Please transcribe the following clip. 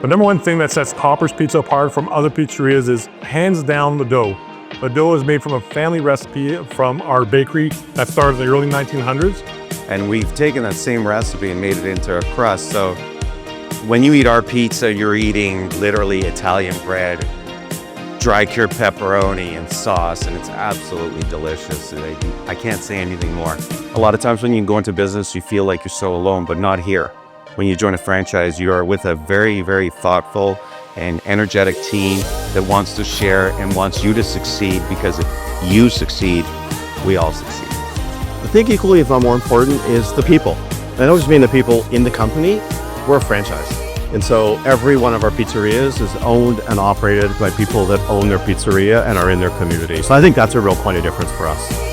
The number one thing that sets Copper's Pizza apart from other pizzerias is hands down the dough. The dough is made from a family recipe from our bakery that started in the early 1900s. And we've taken that same recipe and made it into a crust. So when you eat our pizza, you're eating literally Italian bread, dry cured pepperoni and sauce, and it's absolutely delicious. I can't say anything more. A lot of times when you go into business, you feel like you're so alone, but not here. When you join a franchise, you are with a very, very thoughtful and energetic team that wants to share and wants you to succeed, because if you succeed, we all succeed. I think equally, if not more important, is the people. And I don't just mean the people in the company, we're a franchise. And so every one of our pizzerias is owned and operated by people that own their pizzeria and are in their community. So I think that's a real point of difference for us.